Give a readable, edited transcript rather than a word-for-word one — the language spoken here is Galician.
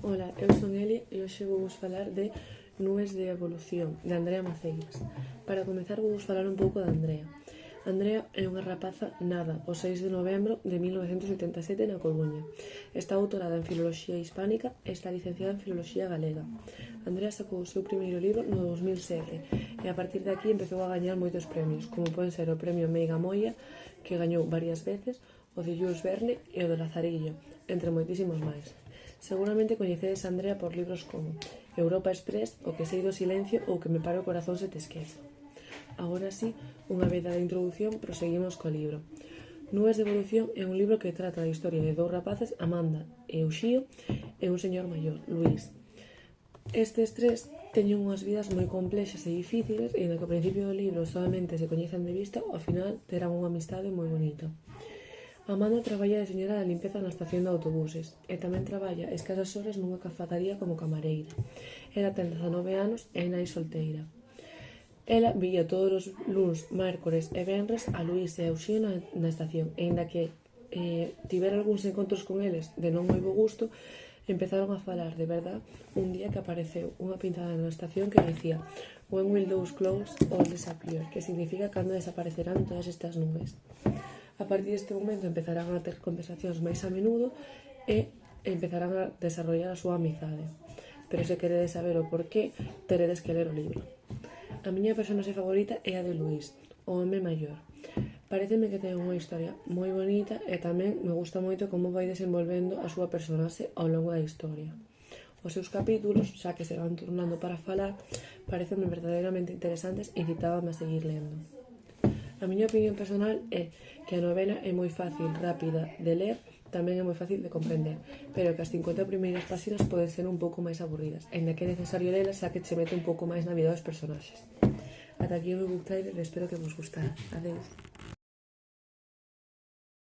Ola, eu son Elia e hoxe vou vos falar de Nubes de evolución, de Andrea Maceiras. Para comezar vou vos falar un pouco de Andrea. Andrea é unha rapaza nada o 6 de novembro de 1987 na Coruña. Está doutorada en Filoloxía Hispánica e está licenciada en Filoloxía Galega. Andrea sacou o seu primeiro libro no 2007 e a partir de aquí empezou a gañar moitos premios, como poden ser o premio Meiga Moia, que gañou varias veces, o de Jules Verne e o do Lazarillo, entre moitísimos máis. Seguramente coñecedes a Andrea por libros como Europa Express, O que sei do silencio ou Que me pare o corazón se te esquezo. Agora sí, unha vez da introdución, proseguimos co libro. Nubes de evolución é un libro que trata da historia de dous rapaces, Amanda e Uxío, e un señor maior, Luís. Estes tres teñen unhas vidas moi complexas e difíciles e, no que ao principio do libro solamente se coñecen de vista, ao final terán unha amistade moi bonita. Amanda traballa de señora de limpeza na estación de autobuses e tamén traballa escasas horas nunha cafataría como camareira. Ela ten 19 anos e é nai solteira. Ela vía todos os luns, mércores e venres a Luís e a Uxío na estación, e aínda que tivera algúns encontros con eles de non moi bo gusto, empezaron a falar de verdad un día que apareceu unha pintada na estación que dicía "When will those clouds all disappear?", que significa cando desaparecerán todas estas nubes. A partir deste momento empezarán a ter conversacións máis a menudo e empezarán a desarrollar a súa amizade. Pero se queredes saber o porqué, teredes que ler o libro. A miña personaxe favorita é a de Luís, o home maior. Paréceme que ten unha historia moi bonita e tamén me gusta moito como vai desenvolvendo a súa personaxe ao longo da historia. Os seus capítulos, xa que se van turnando para falar, parecenme verdadeiramente interesantes e invitábame a seguir lendo. A miña opinión personal é que a novela é moi fácil, rápida de ler, tamén é moi fácil de comprender, pero que as 50 primeiras páxinas poden ser un pouco máis aburridas, aínda que é necesario lelas xa que che mete un pouco máis na vida dos personaxes. Ata aquí o meu book trailer, espero que vos gustara. Adeus.